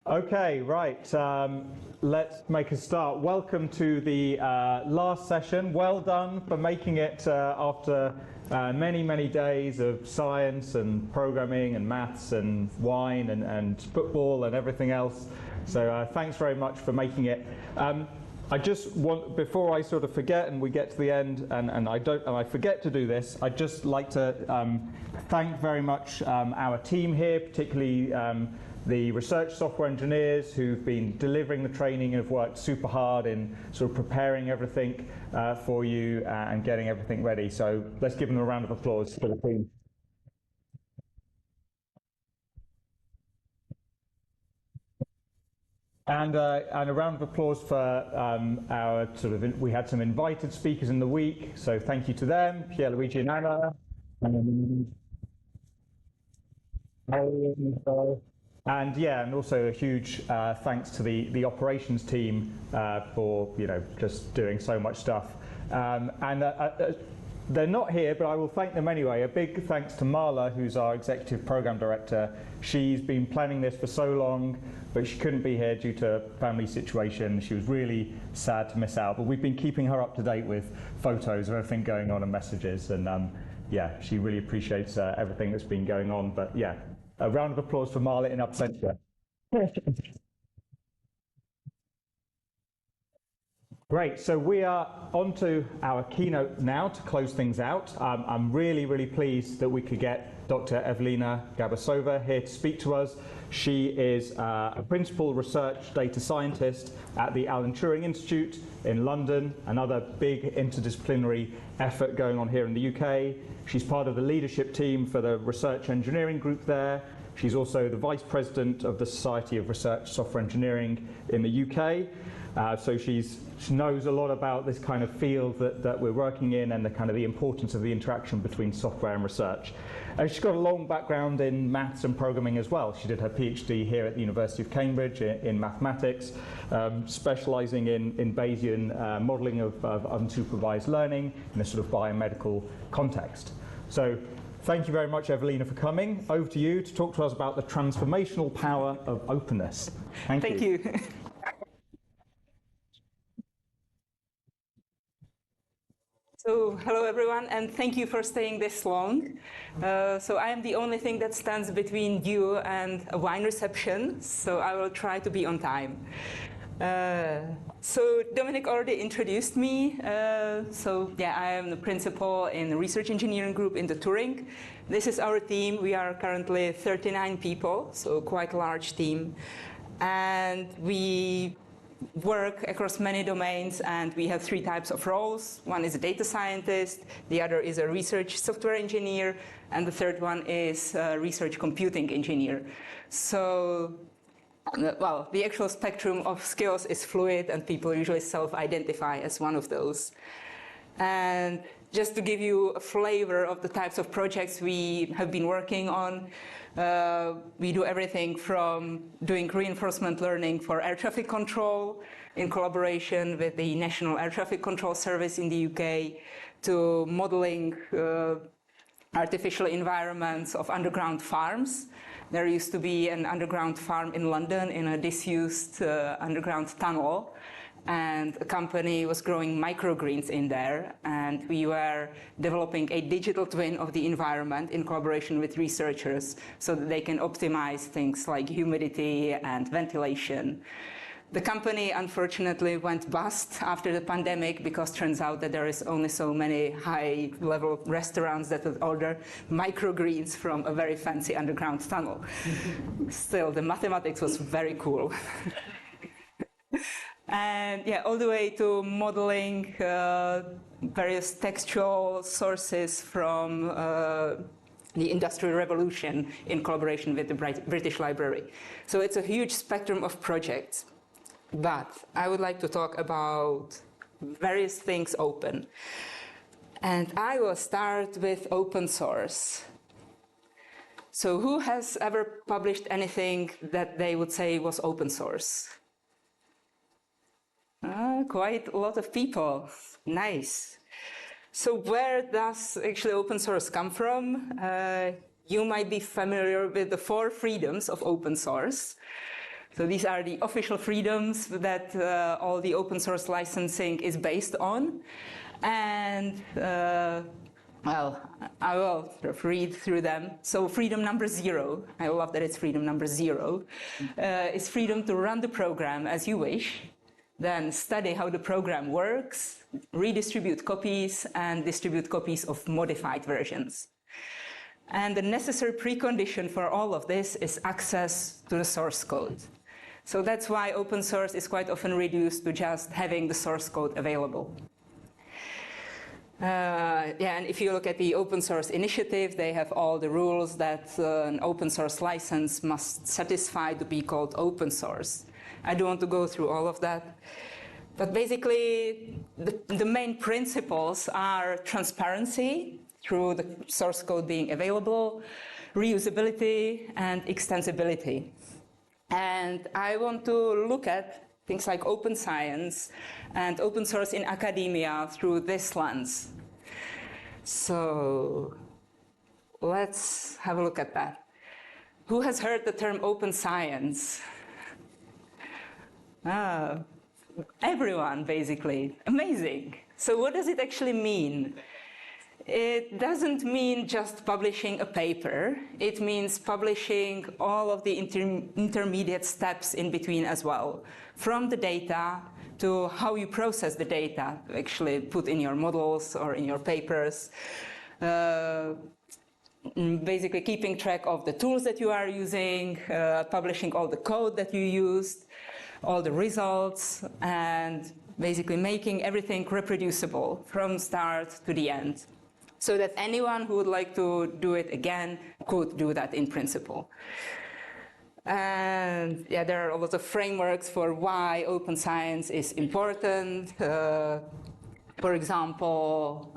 Okay, right. Let's make a start. Welcome to the last session. Well done for making it after many, many days of science and programming and maths and wine and football and everything else. So thanks very much for making it. I just want, before I sort of forget and we get to the end, and I forget to do this, I'd just like to thank very much our team here, particularly the research software engineers who've been delivering the training and have worked super hard in sort of preparing everything for you and getting everything ready. So let's give them a round of applause for the team. And a round of applause for our we had some invited speakers in the week, so thank you to them, Pierluigi and Anna. And yeah, and also a huge thanks to the operations team for just doing so much stuff. They're not here, but I will thank them anyway. A big thanks to Marla, who's our executive program director. She's been planning this for so long, but she couldn't be here due to family situation. She was really sad to miss out, but we've been keeping her up to date with photos of everything going on and messages, and yeah, she really appreciates everything that's been going on. But yeah, a round of applause for Marla in absentia. Great, so we are on to our keynote now to close things out. I'm really, really pleased that we could get Dr. Evelina Gabasova here to speak to us. She is a principal research data scientist at the Alan Turing Institute in London, another big interdisciplinary effort going on here in the UK. She's part of the leadership team for the research engineering group there. She's also the vice president of the Society of Research Software Engineering in the UK. So she knows a lot about this kind of field that we're working in and the kind of the importance of the interaction between software and research. She's got a long background in maths and programming as well. She did her PhD here at the University of Cambridge in mathematics, specializing in Bayesian modeling of unsupervised learning in a sort of biomedical context. So thank you very much, Evelina, for coming. Over to you to talk to us about the transformational power of openness. Thank you. Thank you. So, hello everyone, and thank you for staying this long. So I am the only thing that stands between you and a wine reception, so I will try to be on time. So Dominic already introduced me. So yeah, I am the principal in the research engineering group in the Turing. This is our team. We are currently 39 people, so quite a large team. And we work across many domains, and we have three types of roles. One is a data scientist, the other is a research software engineer, and the third one is a research computing engineer. So, well, the actual spectrum of skills is fluid, and people usually self-identify as one of those. And just to give you a flavor of the types of projects we have been working on, we do everything from doing reinforcement learning for air traffic control in collaboration with the National Air Traffic Control Service in the UK, to modeling artificial environments of underground farms. There used to be an underground farm in London in a disused underground tunnel, and a company was growing microgreens in there, and we were developing a digital twin of the environment in collaboration with researchers so that they can optimize things like humidity and ventilation. The company unfortunately went bust after the pandemic, because it turns out that there is only so many high-level restaurants that would order microgreens from a very fancy underground tunnel. Still, the mathematics was very cool. And yeah, all the way to modeling various textual sources from the Industrial Revolution in collaboration with the British Library. So it's a huge spectrum of projects. But I would like to talk about various things open. And I will start with open source. So who has ever published anything that they would say was open source? Quite a lot of people. Nice. So where does actually open source come from? You might be familiar with the 4 freedoms of open source. So these are the official freedoms that all the open source licensing is based on. And well, I will read through them. So freedom number 0, I love that it's freedom number 0, is freedom to run the program as you wish, then study how the program works, redistribute copies, and distribute copies of modified versions. And the necessary precondition for all of this is access to the source code. So that's why open source is quite often reduced to just having the source code available. And if you look at the open source initiative, they have all the rules that an open source license must satisfy to be called open source. I don't want to go through all of that. But basically, the main principles are transparency through the source code being available, reusability, and extensibility. And I want to look at things like open science and open source in academia through this lens. So let's have a look at that. Who has heard the term open science? Everyone, basically. Amazing. So what does it actually mean? It doesn't mean just publishing a paper. It means publishing all of the intermediate steps in between as well, from the data to how you process the data, actually put in your models or in your papers. Basically keeping track of the tools that you are using, publishing all the code that you used, all the results, and basically making everything reproducible from start to the end, so that anyone who would like to do it again could do that in principle. And yeah, there are a lot of frameworks for why open science is important. For example,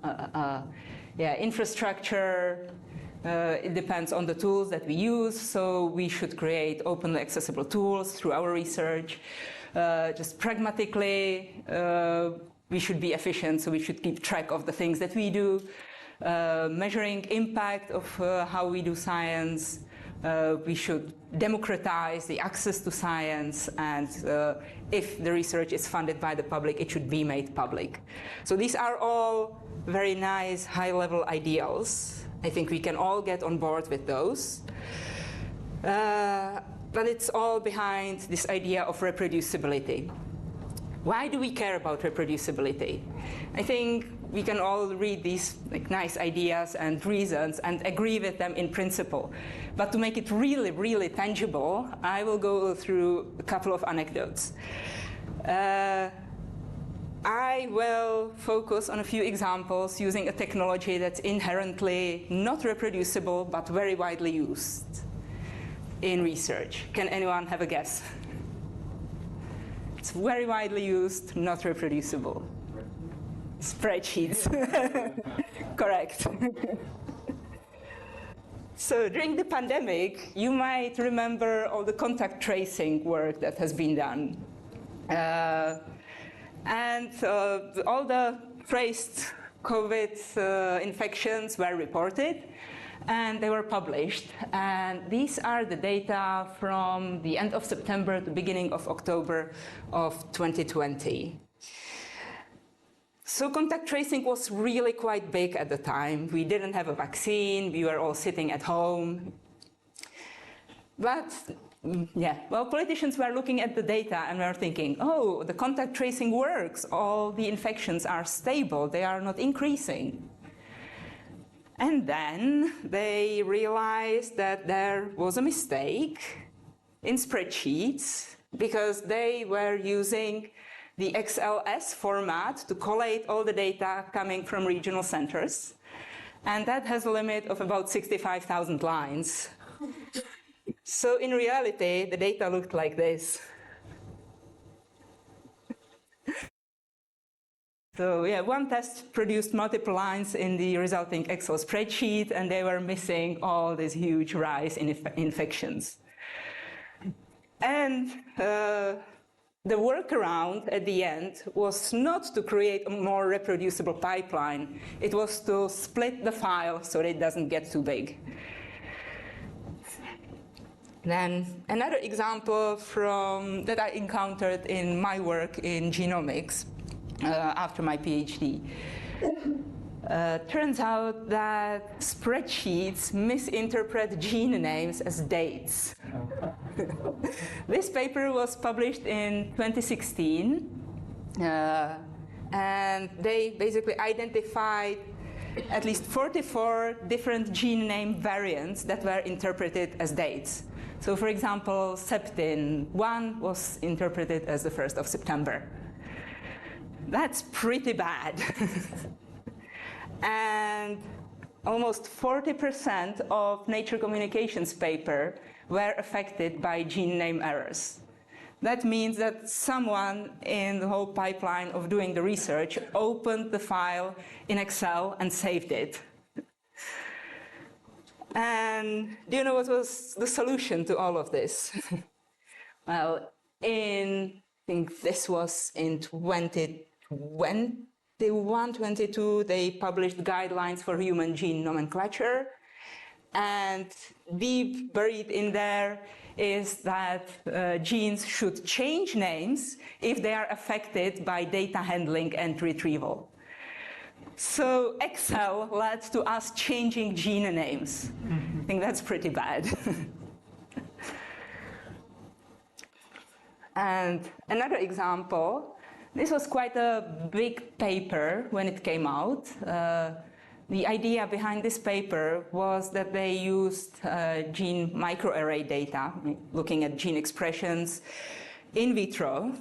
infrastructure. It depends on the tools that we use, so we should create openly accessible tools through our research. Just pragmatically, we should be efficient, so we should keep track of the things that we do. Measuring impact of how we do science. We should democratize the access to science, and if the research is funded by the public, it should be made public. So these are all very nice high-level ideals. I think we can all get on board with those. But it's all behind this idea of reproducibility. Why do we care about reproducibility? I think we can all read these nice ideas and reasons and agree with them in principle. But to make it really, really tangible, I will go through a couple of anecdotes. I will focus on a few examples using a technology that's inherently not reproducible, but very widely used in research. Can anyone have a guess? It's very widely used, not reproducible. Spreadsheets. Correct. So during the pandemic, you might remember all the contact tracing work that has been done. And all the traced COVID infections were reported, and they were published. And these are the data from the end of September to beginning of October of 2020. So contact tracing was really quite big at the time. We didn't have a vaccine. We were all sitting at home. But politicians were looking at the data and were thinking, oh, the contact tracing works. All the infections are stable. They are not increasing. And then they realized that there was a mistake in spreadsheets because they were using the XLS format to collate all the data coming from regional centers. And that has a limit of about 65,000 lines. So in reality, the data looked like this. So yeah, one test produced multiple lines in the resulting Excel spreadsheet, and they were missing all this huge rise in infections. And the workaround at the end was not to create a more reproducible pipeline. It was to split the file so that it doesn't get too big. Then another example that I encountered in my work in genomics after my PhD. Turns out that spreadsheets misinterpret gene names as dates. This paper was published in 2016, and they basically identified at least 44 different gene name variants that were interpreted as dates. So for example, septin-1 was interpreted as the 1st of September. That's pretty bad. And almost 40% of Nature Communications paper were affected by gene name errors. That means that someone in the whole pipeline of doing the research opened the file in Excel and saved it. And do you know what was the solution to all of this? Well, I think this was in 2022, they published guidelines for human gene nomenclature. And deep buried in there is that genes should change names if they are affected by data handling and retrieval. So Excel led to us changing gene names. I think that's pretty bad. And another example, this was quite a big paper when it came out. The idea behind this paper was that they used gene microarray data, looking at gene expressions in vitro,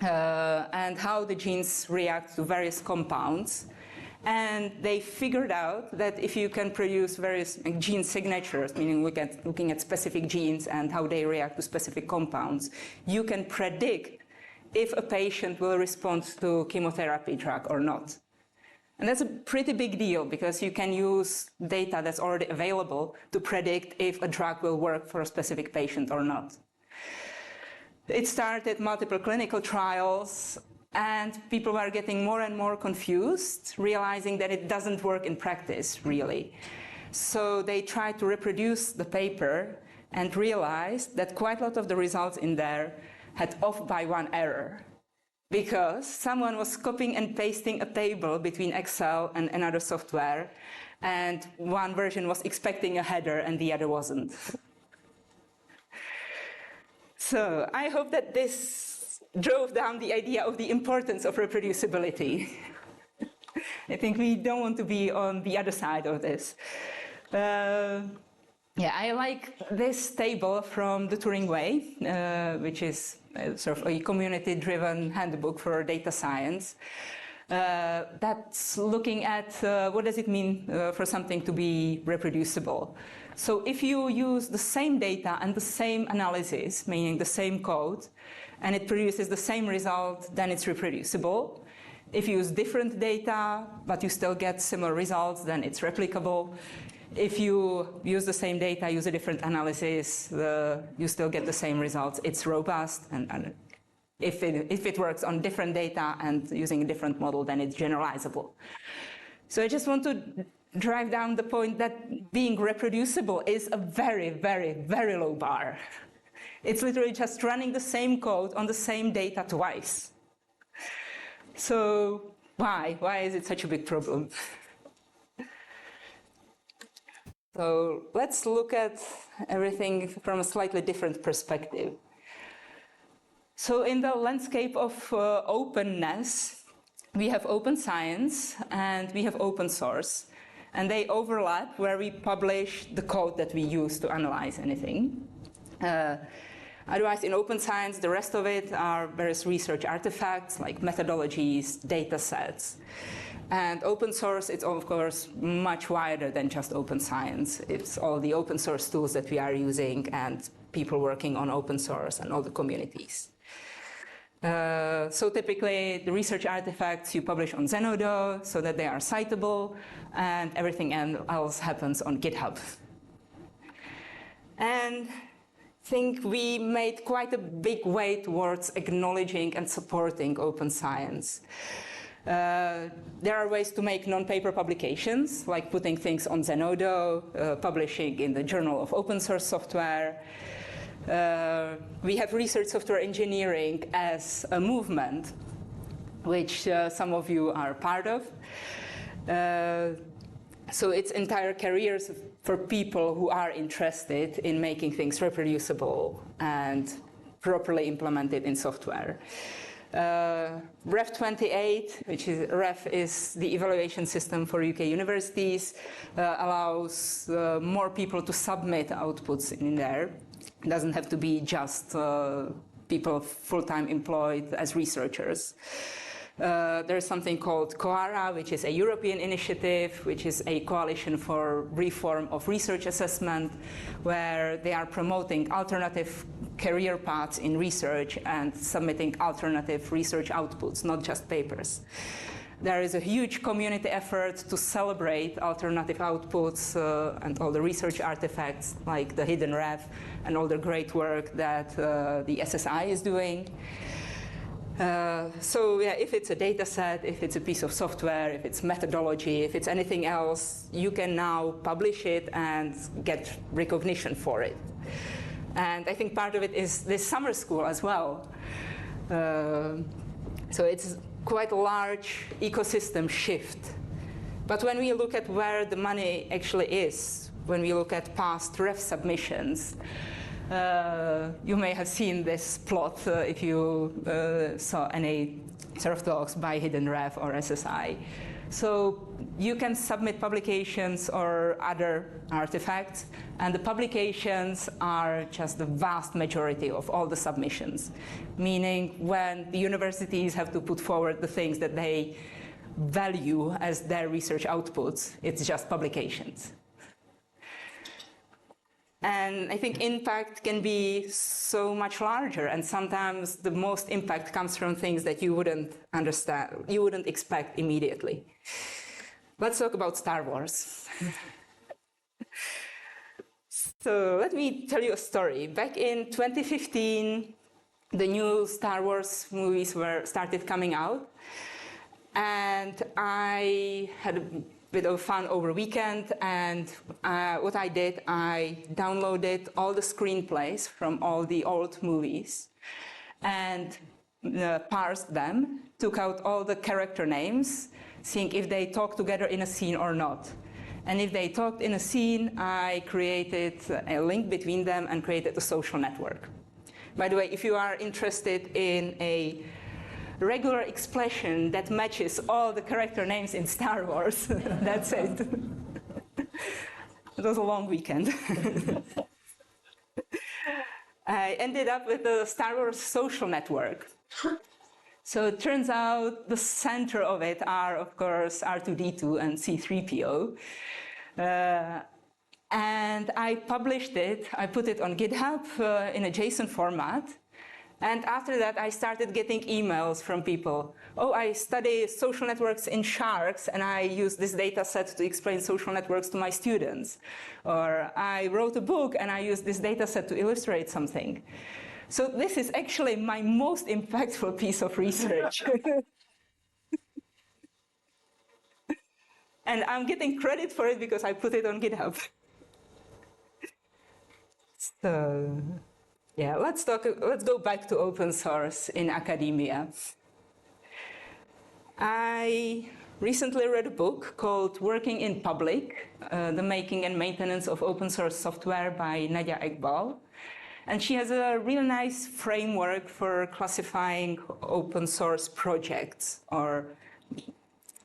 and how the genes react to various compounds. And they figured out that if you can produce various gene signatures, meaning looking at specific genes and how they react to specific compounds, you can predict if a patient will respond to chemotherapy drug or not. And that's a pretty big deal because you can use data that's already available to predict if a drug will work for a specific patient or not. It started multiple clinical trials, and people were getting more and more confused, realizing that it doesn't work in practice, really. So they tried to reproduce the paper and realized that quite a lot of the results in there had off by one error, because someone was copying and pasting a table between Excel and another software, and one version was expecting a header and the other wasn't. So I hope that this drove down the idea of the importance of reproducibility. I think we don't want to be on the other side of this. I like this table from the Turing Way, which is sort of a community-driven handbook for data science. That's looking at what does it mean for something to be reproducible. So if you use the same data and the same analysis, meaning the same code, and it produces the same result, then it's reproducible. If you use different data, but you still get similar results, then it's replicable. If you use the same data, use a different analysis, you still get the same results, it's robust. And if it works on different data and using a different model, then it's generalizable. So I just want to drive down the point that being reproducible is a very, very, very low bar. It's literally just running the same code on the same data twice. So why? Why is it such a big problem? So let's look at everything from a slightly different perspective. So in the landscape of openness, we have open science and we have open source. And they overlap where we publish the code that we use to analyze anything. Otherwise, in open science, the rest of it are various research artifacts like methodologies, data sets. And open source, it's of course much wider than just open science. It's all the open source tools that we are using and people working on open source and all the communities. So typically, the research artifacts you publish on Zenodo so that they are citable, and everything else happens on GitHub. And think we made quite a big way towards acknowledging and supporting open science. There are ways to make non-paper publications, like putting things on Zenodo, publishing in the Journal of Open Source Software. We have research software engineering as a movement, which some of you are part of. So it's entire careers for people who are interested in making things reproducible and properly implemented in software. Ref 28, which is REF is the evaluation system for UK universities, allows more people to submit outputs in there. It doesn't have to be just people full-time employed as researchers. There's something called COARA, which is a European initiative, which is a coalition for reform of research assessment, where they are promoting alternative career paths in research and submitting alternative research outputs, not just papers. There is a huge community effort to celebrate alternative outputs and all the research artifacts, like the hidden ref and all the great work that the SSI is doing. So yeah, if it's a data set, if it's a piece of software, if it's methodology, if it's anything else, you can now publish it and get recognition for it. And I think part of it is this summer school as well. So it's quite a large ecosystem shift. But when we look at where the money actually is, when we look at past ref submissions, you may have seen this plot if you saw any sort of talks by Hidden Ref or SSI. So you can submit publications or other artifacts, and the publications are just the vast majority of all the submissions, meaning when the universities have to put forward the things that they value as their research outputs, it's just publications. And I think impact can be so much larger, and sometimes the most impact comes from things that you wouldn't understand, you wouldn't expect immediately. Let's talk about Star Wars. So let me tell you a story. Back in 2015, the new Star Wars movies started coming out, and I had a bit of fun over weekend, and what I did, I downloaded all the screenplays from all the old movies and parsed them, took out all the character names, seeing if they talk together in a scene or not. And if they talked in a scene, I created a link between them and created a social network. By the way, if you are interested in a regular expression that matches all the character names in Star Wars, that's it. It was a long weekend. I ended up with the Star Wars social network. So it turns out the center of it are, of course, R2-D2 and C-3PO. And I published it, I put it on GitHub in a JSON format. And after that, I started getting emails from people. Oh, I study social networks in sharks, and I use this data set to explain social networks to my students. Or I wrote a book, and I use this data set to illustrate something. So this is actually my most impactful piece of research. And I'm getting credit for it because I put it on GitHub. So yeah, let's go back to open source in academia. I recently read a book called Working in Public, The Making and Maintenance of Open Source Software by Nadia Iqbal. And she has a really nice framework for classifying open source projects, or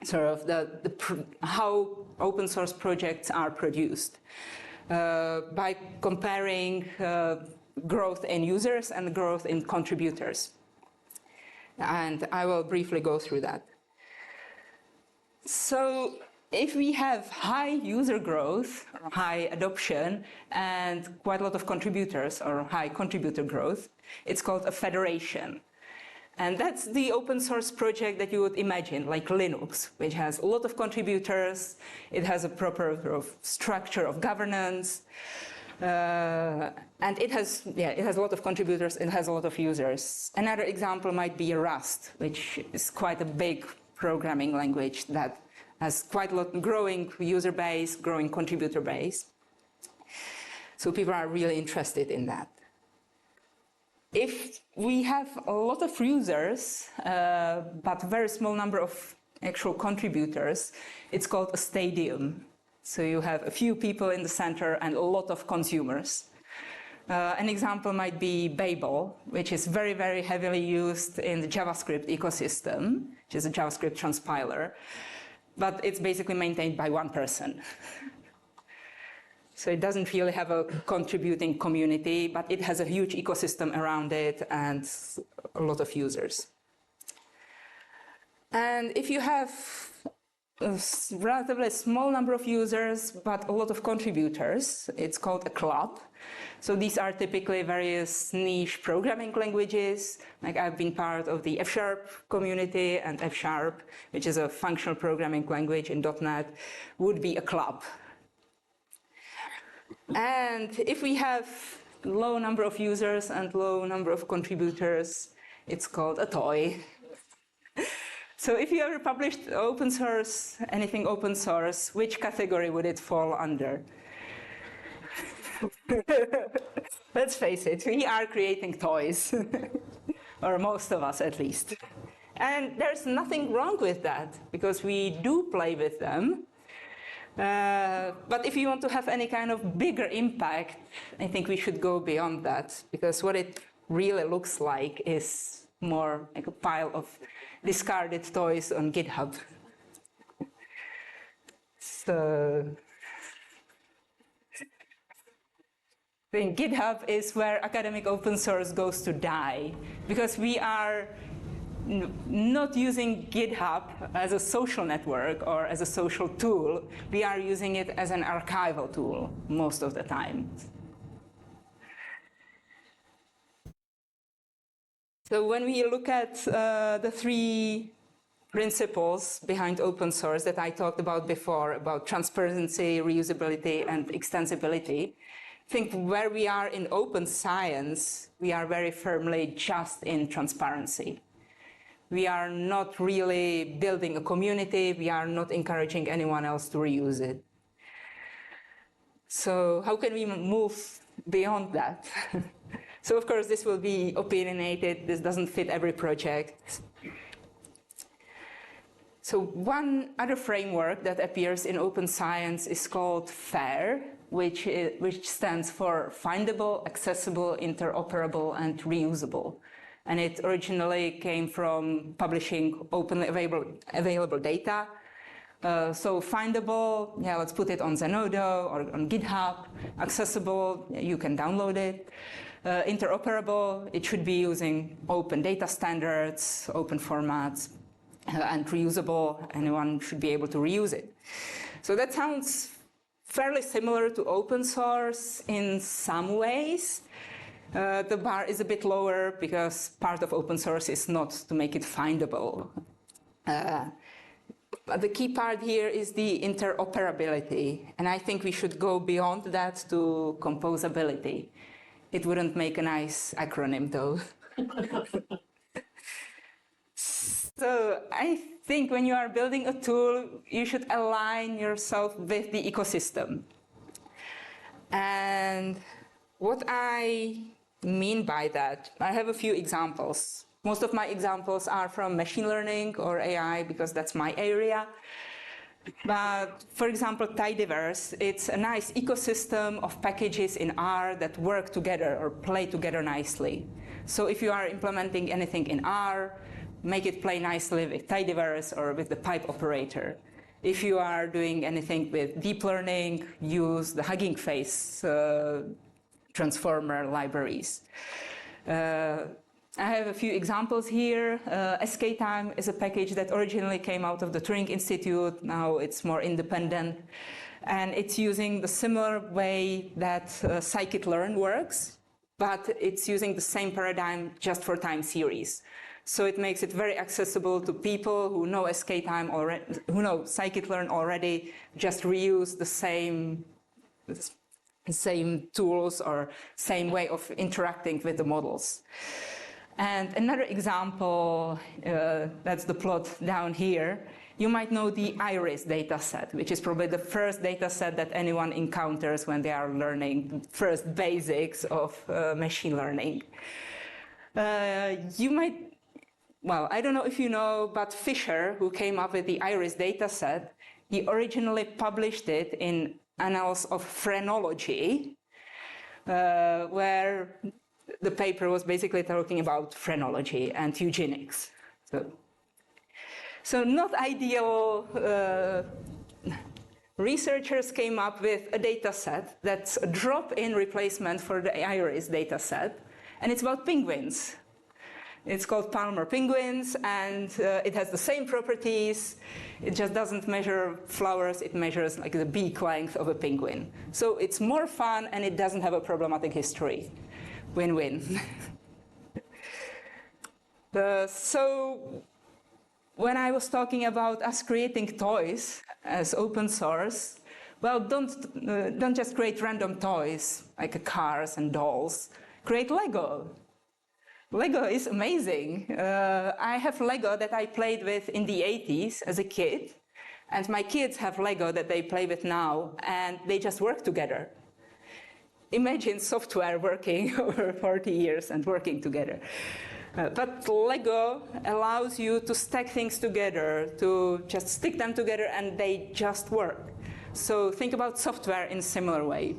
sort of how open source projects are produced by comparing growth in users and growth in contributors. And I will briefly go through that. So if we have high user growth, or high adoption, and quite a lot of contributors, or high contributor growth, it's called a federation. And that's the open source project that you would imagine, like Linux, which has a lot of contributors, it has a proper sort of structure of governance. And it has a lot of contributors, it has a lot of users. Another example might be Rust, which is quite a big programming language that has quite a lot growing user base, growing contributor base. So people are really interested in that. If we have a lot of users, but a very small number of actual contributors, it's called a stadium. So you have a few people in the center and a lot of consumers. An example might be Babel, which is very, very heavily used in the JavaScript ecosystem, which is a JavaScript transpiler, but it's basically maintained by one person. So it doesn't really have a contributing community, but it has a huge ecosystem around it and a lot of users. And if you have a relatively small number of users, but a lot of contributors, it's called a club. So these are typically various niche programming languages. Like I've been part of the F# community, and F#, which is a functional programming language in .NET, would be a club. And if we have low number of users and low number of contributors, it's called a toy. So if you ever published open source, anything open source, which category would it fall under? Let's face it, we are creating toys, or most of us at least. And there's nothing wrong with that, because we do play with them. But if you want to have any kind of bigger impact, I think we should go beyond that, because what it really looks like is more like a pile of discarded toys on GitHub. So I think GitHub is where academic open source goes to die, because we are not using GitHub as a social network or as a social tool. We are using it as an archival tool most of the time. So when we look at the three principles behind open source that I talked about before, about transparency, reusability, and extensibility, I think where we are in open science, we are very firmly just in transparency. We are not really building a community. We are not encouraging anyone else to reuse it. So how can we move beyond that? So of course, this will be opinionated. This doesn't fit every project. So one other framework that appears in open science is called FAIR, which stands for Findable, Accessible, Interoperable, and Reusable. And it originally came from publishing openly available data. So findable, yeah, let's put it on Zenodo or on GitHub. Accessible, you can download it. Interoperable, it should be using open data standards, open formats, and reusable, anyone should be able to reuse it. So that sounds fairly similar to open source in some ways. The bar is a bit lower because part of open source is not to make it findable. But the key part here is the interoperability, and I think we should go beyond that to composability. It wouldn't make a nice acronym, though. So I think when you are building a tool, you should align yourself with the ecosystem. And what I mean by that, I have a few examples. Most of my examples are from machine learning or AI, because that's my area. But for example, Tidyverse, it's a nice ecosystem of packages in R that work together or play together nicely. So if you are implementing anything in R, make it play nicely with Tidyverse or with the pipe operator. If you are doing anything with deep learning, use the Hugging Face transformer libraries. I have a few examples here. SKTime is a package that originally came out of the Turing Institute. Now it's more independent. And it's using the similar way that scikit-learn works, but it's using the same paradigm just for time series. So it makes it very accessible to people who know SKTime already, who know scikit-learn already, just reuse the same same tools or same way of interacting with the models. And another example, that's the plot down here. You might know the iris dataset, which is probably the first dataset that anyone encounters when they are learning first basics of machine learning. You might, well, I don't know if you know, but Fisher, who came up with the iris dataset, he originally published it in Annals of Phrenology, where the paper was basically talking about phrenology and eugenics. So not ideal. Researchers came up with a data set that's a drop-in replacement for the iris data set, and it's about penguins. It's called Palmer penguins, and it has the same properties. It just doesn't measure flowers, it measures like the beak length of a penguin. So it's more fun, and it doesn't have a problematic history. Win-win. So when I was talking about us creating toys as open source, well, don't just create random toys like cars and dolls. Create Lego. Lego is amazing. I have Lego that I played with in the 80s as a kid, and my kids have Lego that they play with now, and they just work together. Imagine software working over 40 years and working together. But Lego allows you to stack things together, to just stick them together, and they just work. So think about software in a similar way.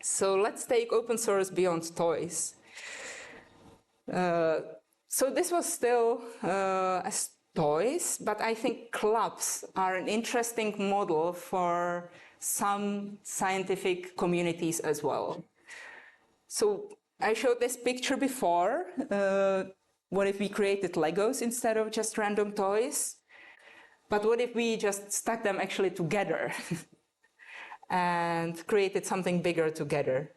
So let's take open source beyond toys. So this was still as toys, but I think clubs are an interesting model for some scientific communities as well. So I showed this picture before. What if we created Legos instead of just random toys? But what if we just stuck them actually together and created something bigger together?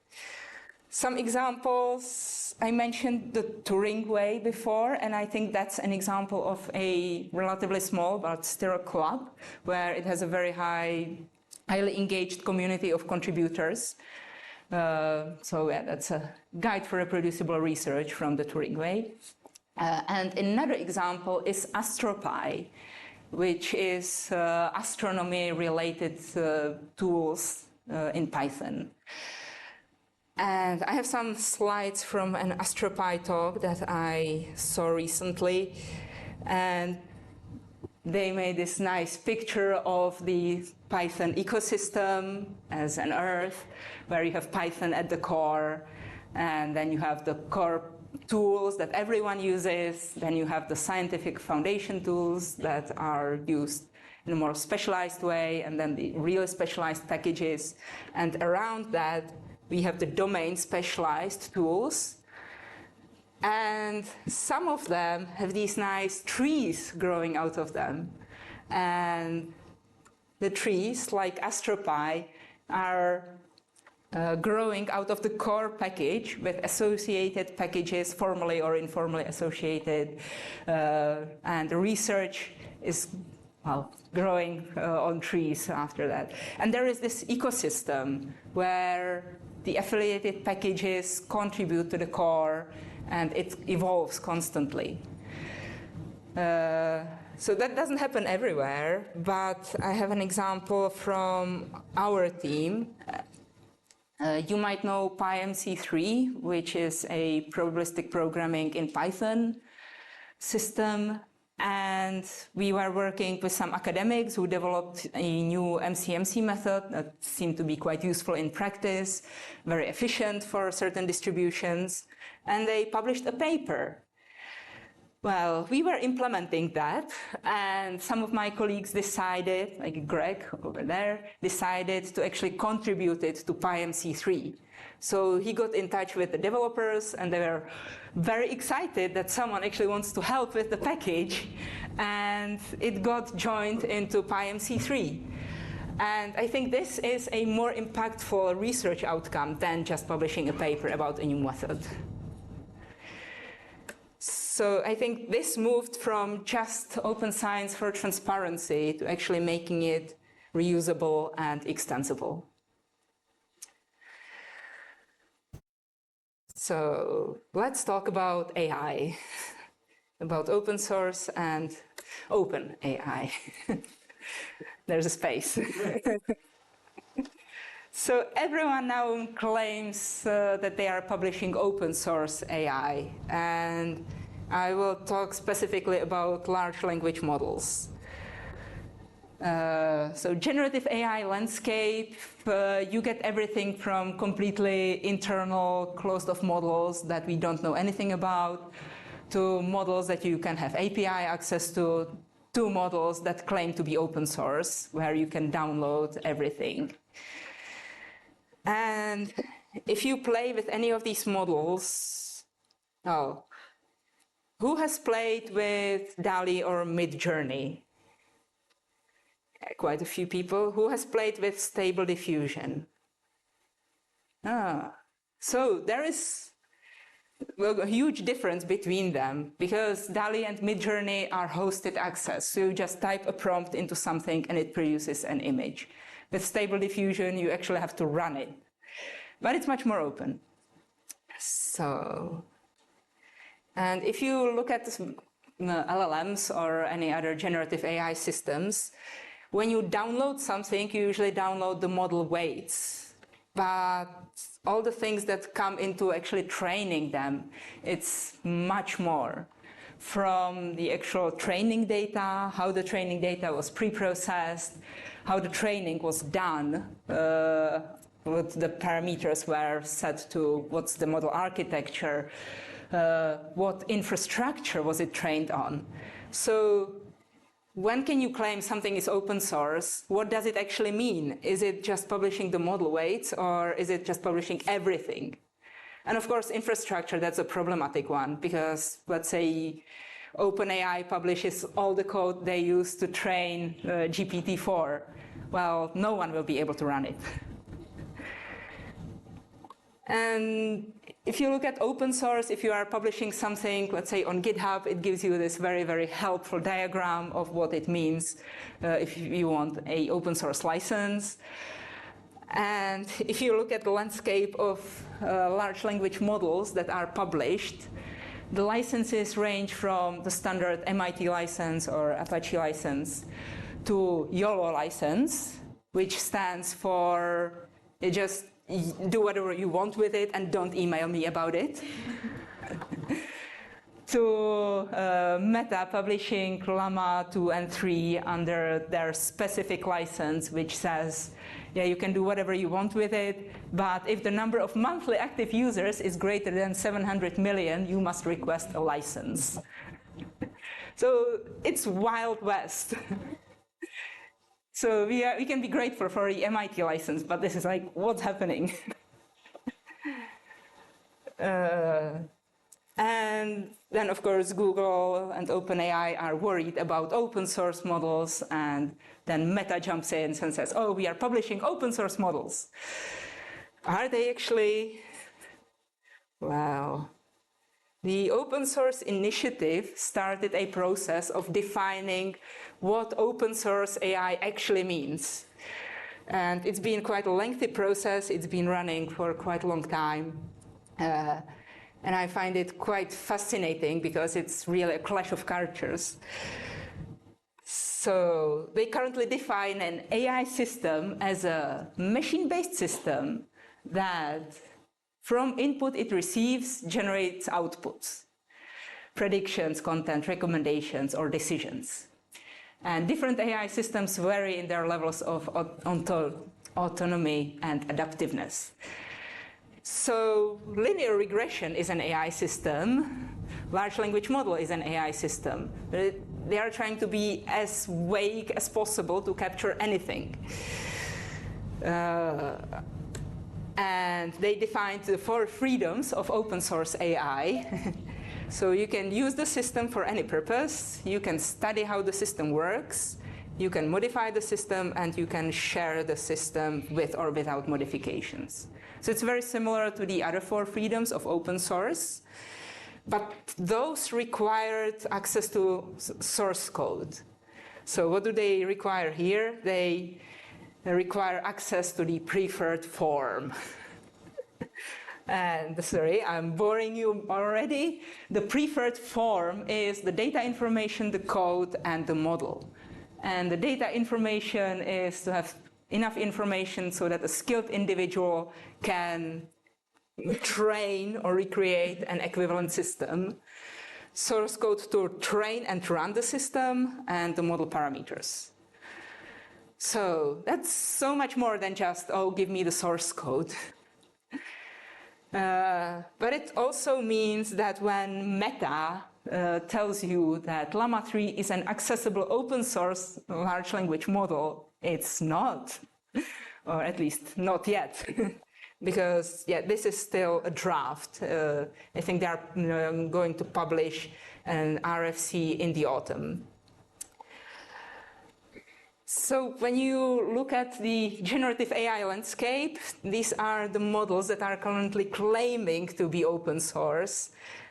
Some examples, I mentioned the Turing way before, and I think that's an example of a relatively small but still a club where it has a very highly engaged community of contributors. So yeah, that's a guide for reproducible research from the Turing way. And another example is AstroPy, which is astronomy-related tools in Python. And I have some slides from an AstroPy talk that I saw recently, and they made this nice picture of the Python ecosystem as an Earth, where you have Python at the core, and then you have the core tools that everyone uses, then you have the scientific foundation tools that are used in a more specialized way, and then the really specialized packages, and around that we have the domain specialized tools, and some of them have these nice trees growing out of them. And the trees, like AstroPy, are growing out of the core package with associated packages, formally or informally associated, and the research is, well, growing on trees after that. And there is this ecosystem where the affiliated packages contribute to the core, and it evolves constantly. So that doesn't happen everywhere, but I have an example from our team. You might know PyMC3, which is a probabilistic programming in Python system. And we were working with some academics who developed a new MCMC method that seemed to be quite useful in practice, very efficient for certain distributions, and they published a paper. Well, we were implementing that, and some of my colleagues decided, like Greg over there, decided to actually contribute it to PyMC3. So he got in touch with the developers, and they were very excited that someone actually wants to help with the package, and it got joined into PyMC3. And I think this is a more impactful research outcome than just publishing a paper about a new method. So I think this moved from just open science for transparency to actually making it reusable and extensible. So let's talk about AI, about open source and open AI. There's a space. So everyone now claims that they are publishing open source AI, and I will talk specifically about large language models. So generative AI landscape, you get everything from completely internal closed-off models that we don't know anything about, to models that you can have API access to models that claim to be open source, where you can download everything. And if you play with any of these models, who has played with DALL-E or Midjourney? Quite a few people. Who has played with Stable Diffusion? So there is a huge difference between them, because DALL-E and Midjourney are hosted access. So you just type a prompt into something and it produces an image. With Stable Diffusion, you actually have to run it. But it's much more open. So, and if you look at LLMs or any other generative AI systems, when you download something, you usually download the model weights. But all the things that come into actually training them, it's much more. From the actual training data, how the training data was pre-processed, how the training was done, what the parameters were set to, what's the model architecture, what infrastructure was it trained on. So when can you claim something is open source? What does it actually mean? Is it just publishing the model weights, or is it just publishing everything? And of course, infrastructure, that's a problematic one, because let's say OpenAI publishes all the code they use to train GPT-4. Well, no one will be able to run it. And if you look at open source, if you are publishing something, let's say on GitHub, it gives you this very, very helpful diagram of what it means if you want an open source license. And if you look at the landscape of large language models that are published, the licenses range from the standard MIT license or Apache license to YOLO license, which stands for just do whatever you want with it and don't email me about it. To Meta publishing Llama 2 and 3 under their specific license, which says, yeah, you can do whatever you want with it, but if the number of monthly active users is greater than 700 million, you must request a license. So it's Wild West. So we can be grateful for the MIT license, but this is like, what's happening? And then, of course, Google and OpenAI are worried about open source models, and then Meta jumps in and says, oh, we are publishing open source models. Are they actually? Wow. The open source initiative started a process of defining what open source AI actually means. And it's been quite a lengthy process. It's been running for quite a long time. And I find it quite fascinating because it's really a clash of cultures. So they currently define an AI system as a machine-based system that from input it receives generates outputs, predictions, content, recommendations, or decisions. And different AI systems vary in their levels of autonomy and adaptiveness. So linear regression is an AI system. Large language model is an AI system. They are trying to be as vague as possible to capture anything. And they defined the 4 freedoms of open source AI. So you can use the system for any purpose. You can study how the system works. You can modify the system, and you can share the system with or without modifications. So it's very similar to the other 4 freedoms of open source, but those required access to source code. So what do they require here? They require access to the preferred form. And sorry, I'm boring you already. The preferred form is the data information, the code, and the model. And the data information is to have enough information so that a skilled individual can train or recreate an equivalent system. Source code to train and run the system, and the model parameters. So that's so much more than just, oh, give me the source code. But it also means that when Meta tells you that Llama 3 is an accessible open source large language model, it's not, or at least not yet. Because this is still a draft. I think they are going to publish an RFC in the autumn. So when you look at the generative AI landscape, these are the models that are currently claiming to be open source.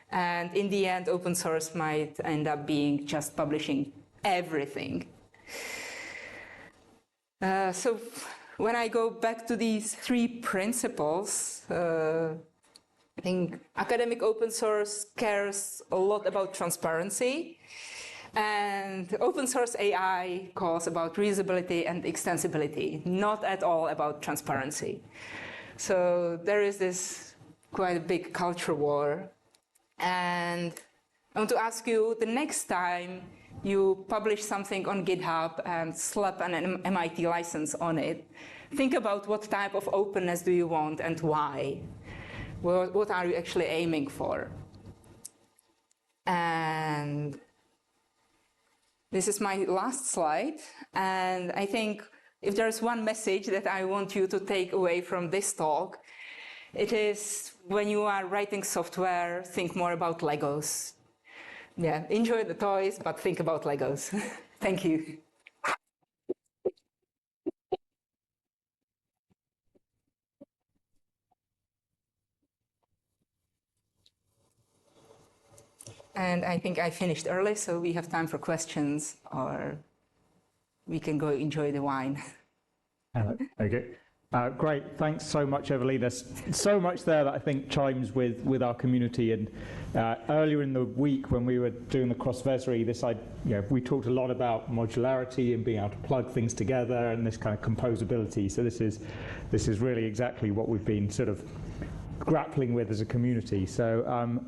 And in the end, open source might end up being just publishing everything. So when I go back to these three principles, I think academic open source cares a lot about transparency, and open source AI cares about reusability and extensibility, not at all about transparency. So there is this quite a big culture war. And I want to ask you, the next time you publish something on GitHub and slap an MIT license on it, think about what type of openness do you want and why. What are you actually aiming for? And this is my last slide. And I think if there's one message that I want you to take away from this talk, it is when you are writing software, think more about Legos. Yeah, enjoy the toys, but think about Legos. Thank you. And I think I finished early, so we have time for questions, or we can go enjoy the wine. Okay. Great. Thanks so much, Evelina. So much there that I think chimes with our community. And earlier in the week when we were doing the cross-Vesry, we talked a lot about modularity and being able to plug things together and this kind of composability. So this is really exactly what we've been sort of grappling with as a community. So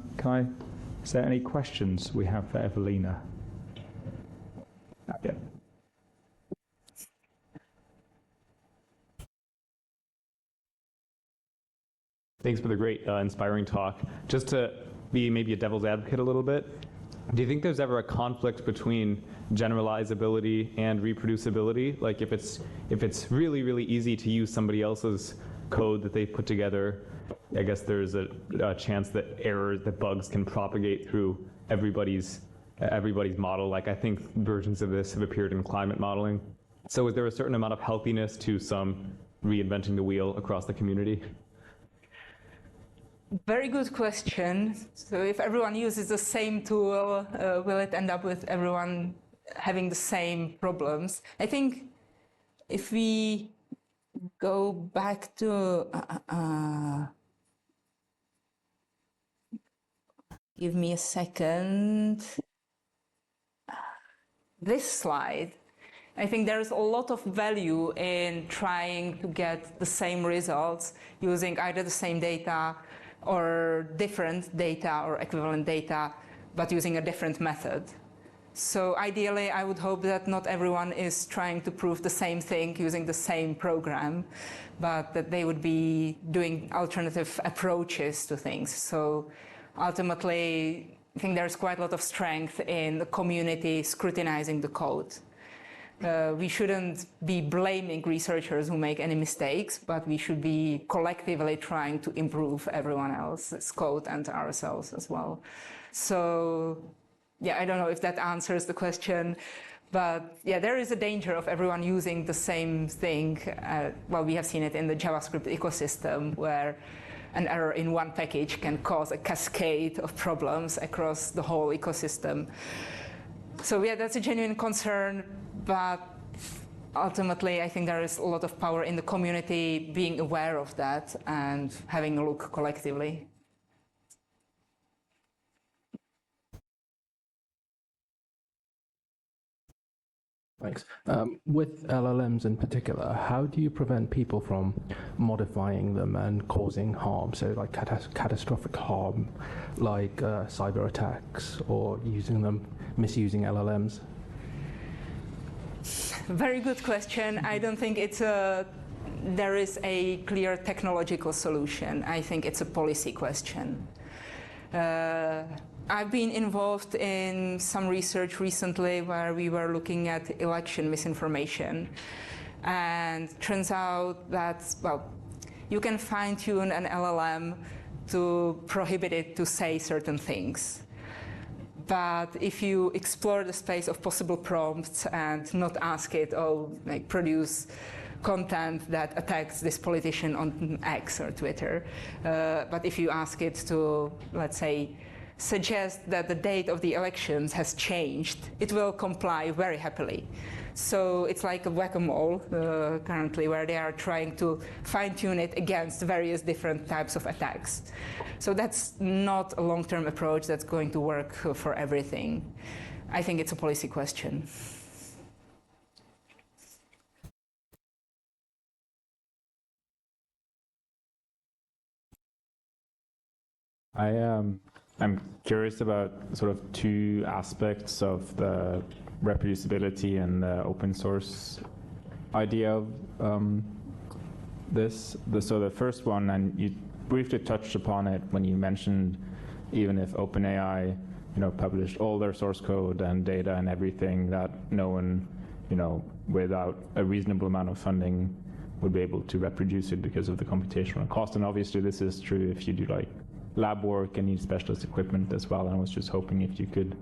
is there any questions we have for Evelina? Yeah. Thanks for the great, inspiring talk. Just to be maybe a devil's advocate a little bit, do you think there's ever a conflict between generalizability and reproducibility? Like if it's really, really easy to use somebody else's code that they put together, I guess there's a chance that that bugs can propagate through everybody's model. Like I think versions of this have appeared in climate modeling. So is there a certain amount of healthiness to some reinventing the wheel across the community? Very good question. So if everyone uses the same tool, will it end up with everyone having the same problems? I think if we go back to, give me a second, this slide, I think there's a lot of value in trying to get the same results using either the same data or different data or equivalent data, but using a different method. So ideally, I would hope that not everyone is trying to prove the same thing using the same program, but that they would be doing alternative approaches to things. So ultimately, I think there's quite a lot of strength in the community scrutinizing the code. We shouldn't be blaming researchers who make any mistakes, but we should be collectively trying to improve everyone else's code and ourselves as well. So, yeah, I don't know if that answers the question, but yeah, there is a danger of everyone using the same thing. Well, we have seen it in the JavaScript ecosystem, where an error in one package can cause a cascade of problems across the whole ecosystem. So yeah, that's a genuine concern, but ultimately, I think there is a lot of power in the community being aware of that and having a look collectively. Thanks. With LLMs in particular, how do you prevent people from modifying them and causing harm? So like catastrophic harm, like cyber attacks, or misusing LLMs? Very good question. I don't think there is a clear technological solution. I think it's a policy question. I've been involved in some research recently where we were looking at election misinformation, and turns out that, well, you can fine-tune an LLM to prohibit it to say certain things. But if you explore the space of possible prompts and not ask it, like produce content that attacks this politician on X or Twitter, but if you ask it to, let's say, suggest that the date of the elections has changed, it will comply very happily. So it's like a whack-a-mole currently, where they are trying to fine-tune it against various different types of attacks. So that's not a long-term approach that's going to work for everything. I think it's a policy question. I'm curious about sort of two aspects of the reproducibility and the open source idea of this. So the first one, and you briefly touched upon it when you mentioned even if OpenAI, published all their source code and data and everything, that no one, without a reasonable amount of funding would be able to reproduce it because of the computational cost. And obviously this is true if you do like lab work and need specialist equipment as well. And I was just hoping if you could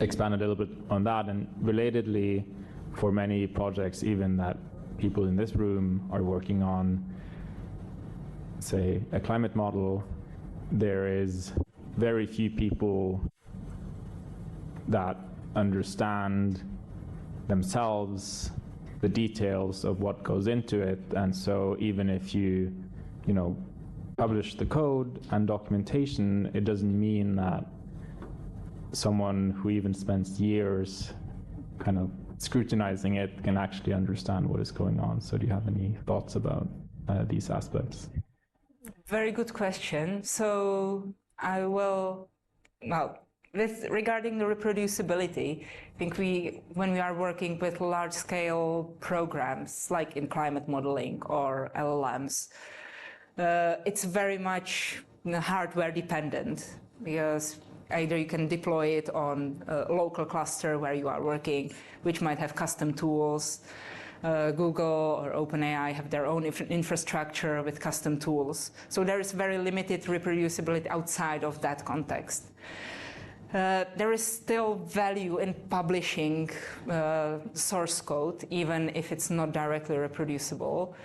expand a little bit on that. And relatedly, for many projects, even that people in this room are working on, say, a climate model, there is very few people that understand themselves the details of what goes into it. And so even if you publish the code and documentation, it doesn't mean that someone who even spends years kind of scrutinizing it can actually understand what is going on. So do you have any thoughts about these aspects? Very good question. So I will, regarding the reproducibility, I think when we are working with large-scale programs, like in climate modeling or LLMs, it's very much hardware dependent, because either you can deploy it on a local cluster where you are working, which might have custom tools. Google or OpenAI have their own infrastructure with custom tools. So there is very limited reproducibility outside of that context. There is still value in publishing source code, even if it's not directly reproducible,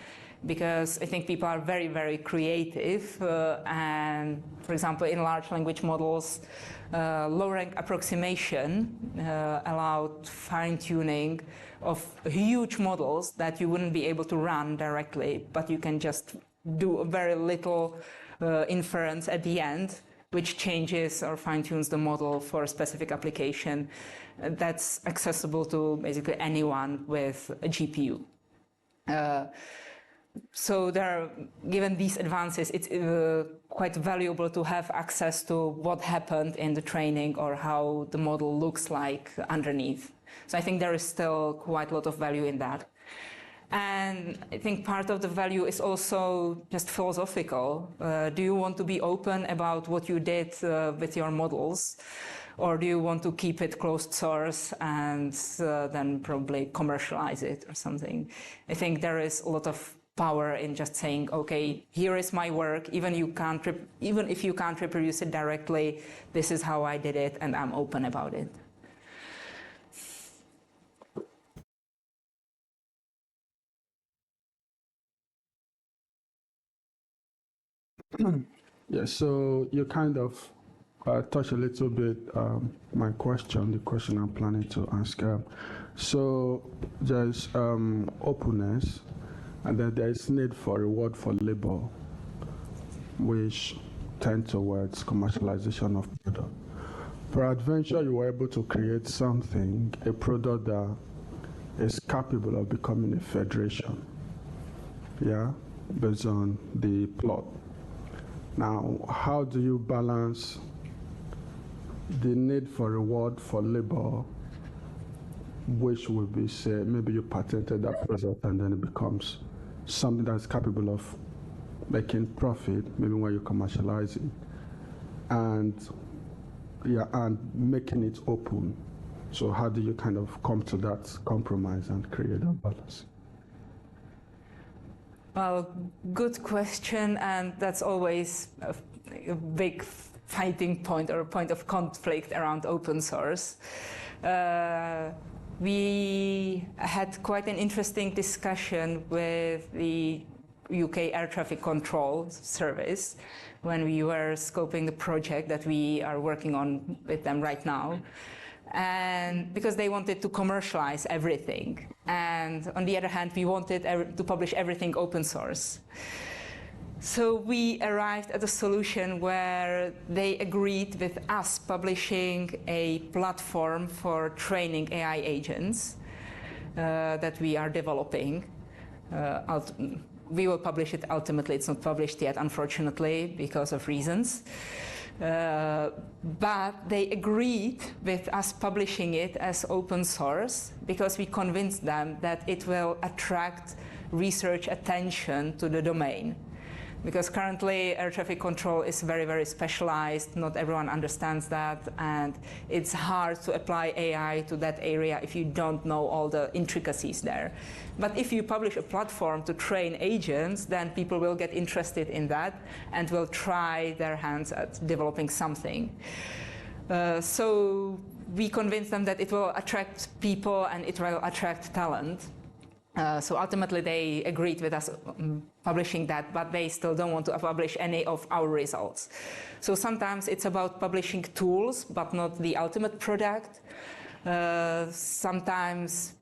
because I think people are very, very creative. And for example, in large language models, low-rank approximation allowed fine-tuning of huge models that you wouldn't be able to run directly, but you can just do a very little inference at the end, which changes or fine-tunes the model for a specific application that's accessible to basically anyone with a GPU. So given these advances, it's quite valuable to have access to what happened in the training or how the model looks like underneath. So I think there is still quite a lot of value in that. And I think part of the value is also just philosophical. Do you want to be open about what you did with your models? Or do you want to keep it closed source and then probably commercialize it or something? I think there is a lot of power in just saying, okay, here is my work, even if you can't reproduce it directly, this is how I did it, and I'm open about it. Yeah, so you kind of touch a little bit the question I'm planning to ask. So there's openness, and then there is need for reward for labor, which tend towards commercialization of product. Peradventure, you were able to create something, a product that is capable of becoming a federation, yeah, based on the plot. Now, how do you balance the need for reward for labor, which would be, say, maybe you patented that product and then it becomes something that's capable of making profit, maybe when you commercialize it, and making it open. So how do you kind of come to that compromise and create that balance? Well, good question, and that's always a big fighting point or a point of conflict around open source. We had quite an interesting discussion with the UK Air Traffic Control Service when we were scoping the project that we are working on with them right now. And because they wanted to commercialize everything. And on the other hand, we wanted to publish everything open source. So we arrived at a solution where they agreed with us publishing a platform for training AI agents that we are developing. We will publish it ultimately. It's not published yet, unfortunately, because of reasons. But they agreed with us publishing it as open source because we convinced them that it will attract research attention to the domain. Because currently air traffic control is very, very specialized. Not everyone understands that, and it's hard to apply AI to that area if you don't know all the intricacies there. But if you publish a platform to train agents, then people will get interested in that and will try their hands at developing something. So we convinced them that it will attract people and it will attract talent. So ultimately they agreed with us publishing that, but they still don't want to publish any of our results. So sometimes it's about publishing tools, but not the ultimate product. Sometimes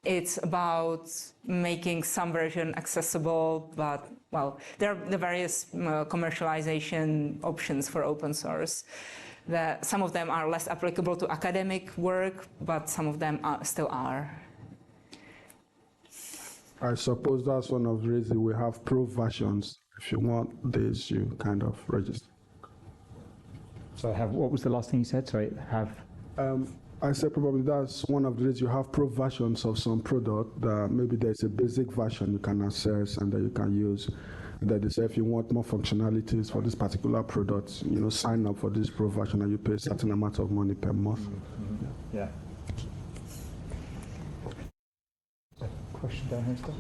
it's about making some version accessible, but, well, there are the various commercialization options for open source. Some of them are less applicable to academic work, but some of them still are. I suppose that's one of the reasons we have pro versions. If you want this, you kind of register. So what was the last thing you said? Sorry, I said probably that's one of the reasons you have pro versions of some product that maybe there's a basic version you can access and that you can use. That they say if you want more functionalities for this particular product, sign up for this pro version and you pay a certain amount of money per month. Mm-hmm. Yeah. Question down here still?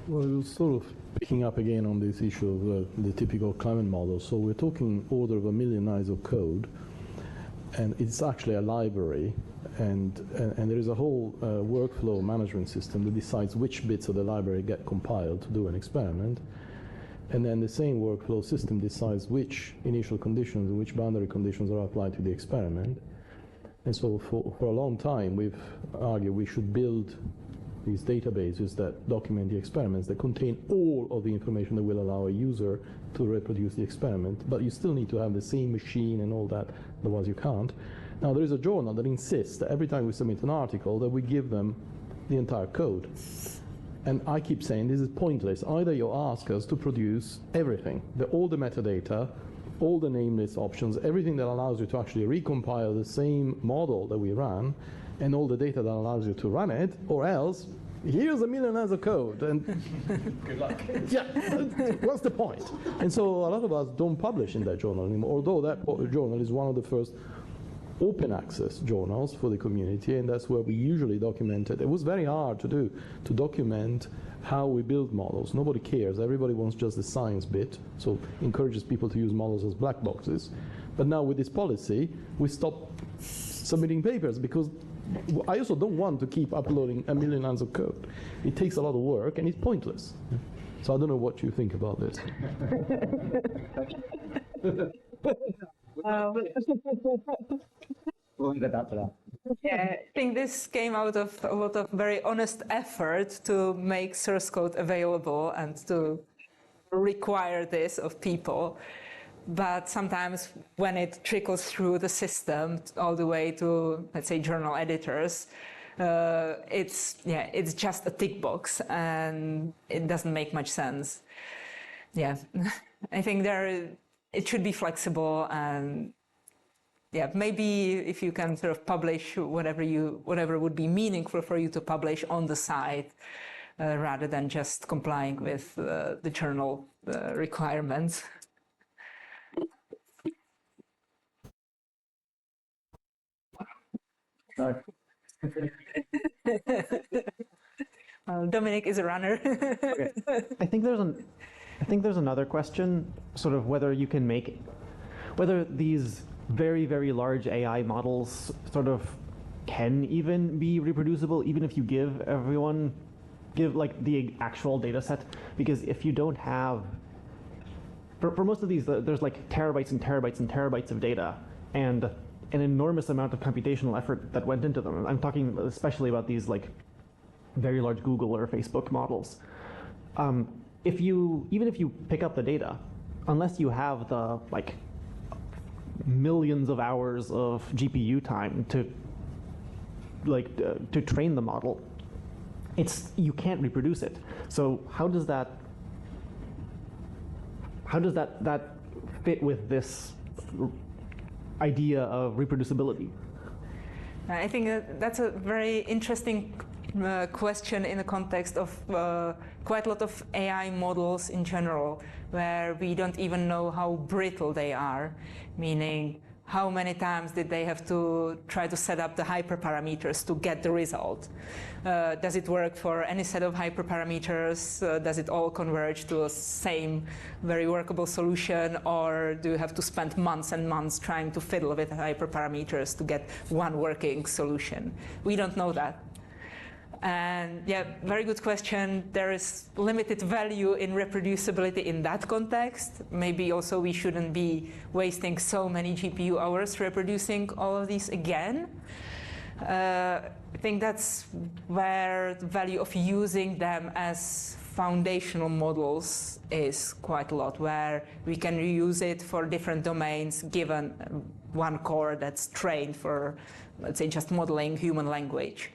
Well, sort of picking up again on this issue of the typical climate model. So we're talking order of 1 million lines of code, and it's actually a library, and there is a whole workflow management system that decides which bits of the library get compiled to do an experiment, and then the same workflow system decides which initial conditions and which boundary conditions are applied to the experiment. And so for a long time we've argued we should build these databases that document the experiments that contain all of the information that will allow a user to reproduce the experiment, but you still need to have the same machine and all that, otherwise you can't. Now there is a journal that insists that every time we submit an article that we give them the entire code. And I keep saying this is pointless. Either you ask us to produce everything, all the metadata, all the nameless options, everything that allows you to actually recompile the same model that we ran, and all the data that allows you to run it, or else, here's 1 million lines of code, and good luck. Yeah, what's the point? And so a lot of us don't publish in that journal anymore, although that journal is one of the first open access journals for the community, and that's where we usually document it. It was very hard to do, to document how we build models. Nobody cares. Everybody wants just the science bit, so encourages people to use models as black boxes. But now with this policy, we stop submitting papers because I also don't want to keep uploading 1 million lines of code. It takes a lot of work and it's pointless. So I don't know what you think about this. We'll leave it at that for that. Yeah, I think this came out of a lot of very honest effort to make source code available and to require this of people. But sometimes when it trickles through the system all the way to, let's say, journal editors, it's just a tick box and it doesn't make much sense. Yeah, I think it should be flexible, and yeah, maybe if you can sort of publish whatever would be meaningful for you to publish on the site, rather than just complying with the journal requirements. Dominic is a runner. Okay. I think there's another question, sort of whether these very, very large AI models sort of can even be reproducible, even if you give like the actual data set. Because if you don't have, for most of these, there's like terabytes and terabytes and terabytes of data, and an enormous amount of computational effort that went into them. I'm talking especially about these like very large Google or Facebook models. Even if you pick up the data, unless you have the like millions of hours of GPU time to train the model, you can't reproduce it. So how does that fit with this idea of reproducibility? I think that's a very interesting question in the context of quite a lot of AI models in general, where we don't even know how brittle they are, meaning how many times did they have to try to set up the hyperparameters to get the result? Does it work for any set of hyperparameters? Does it all converge to a same very workable solution, or do you have to spend months and months trying to fiddle with hyperparameters to get one working solution? We don't know that. And yeah, very good question. There is limited value in reproducibility in that context. Maybe also we shouldn't be wasting so many GPU hours reproducing all of these again. I think that's where the value of using them as foundational models is quite a lot, where we can reuse it for different domains given one core that's trained for, let's say, just modeling human language.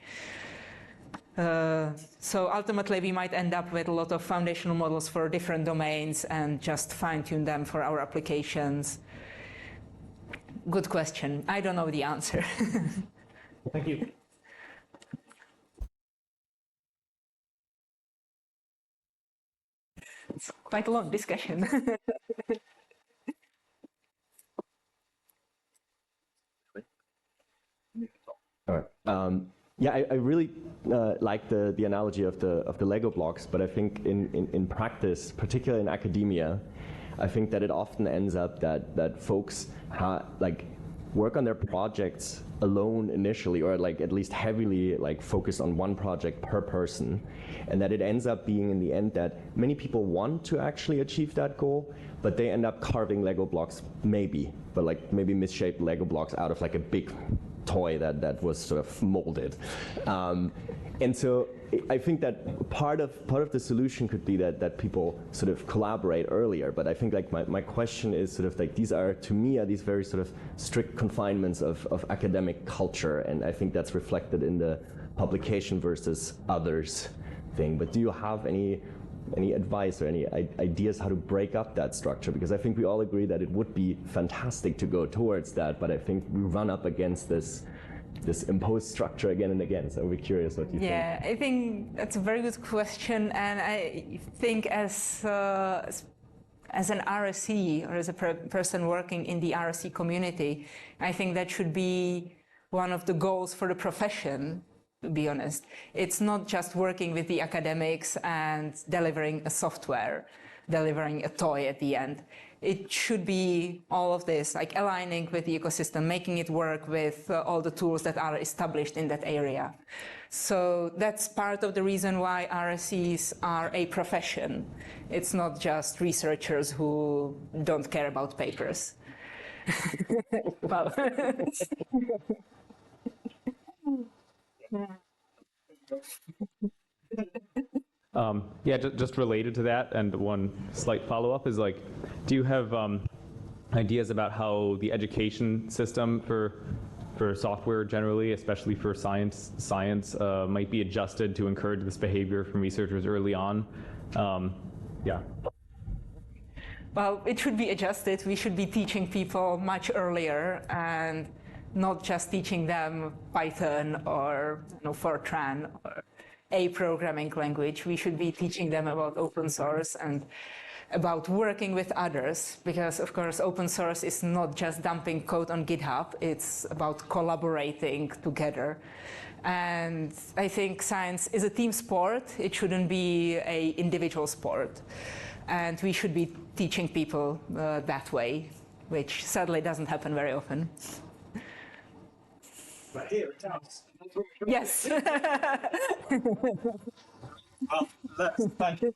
So ultimately, we might end up with a lot of foundational models for different domains and just fine-tune them for our applications. Good question. I don't know the answer. Thank you. It's quite a long discussion. All right. Yeah, I really like the analogy of the Lego blocks, but I think in practice, particularly in academia, I think that it often ends up that folks work on their projects alone initially, or like at least heavily focus on one project per person, and that it ends up being in the end that many people want to actually achieve that goal, but they end up carving Lego blocks maybe misshaped Lego blocks out of like a big toy that was sort of molded. And so I think that part of the solution could be that people sort of collaborate earlier. But I think like my question is sort of like these very sort of strict confinements of academic culture, and I think that's reflected in the publication versus others thing. But do you have any advice or any ideas how to break up that structure? Because I think we all agree that it would be fantastic to go towards that, but I think we run up against this imposed structure again and again. So we're curious what you think. Yeah, I think that's a very good question, and I think as an RSE, or as a person working in the RSE community, I think that should be one of the goals for the profession. To be honest, it's not just working with the academics and delivering a software, delivering a toy at the end. It should be all of this, like aligning with the ecosystem, making it work with all the tools that are established in that area. So that's part of the reason why RSEs are a profession. It's not just researchers who don't care about papers. Well. Yeah, just related to that, and one slight follow-up is like, do you have ideas about how the education system for software generally, especially for science, might be adjusted to encourage this behavior from researchers early on? Yeah. Well, it should be adjusted. We should be teaching people much earlier and not just teaching them Python or Fortran or a programming language. We should be teaching them about open source and about working with others, because of course open source is not just dumping code on GitHub, it's about collaborating together. And I think science is a team sport. It shouldn't be an individual sport. And we should be teaching people that way, which sadly doesn't happen very often. But here it does. Yes. Well, let's thank you.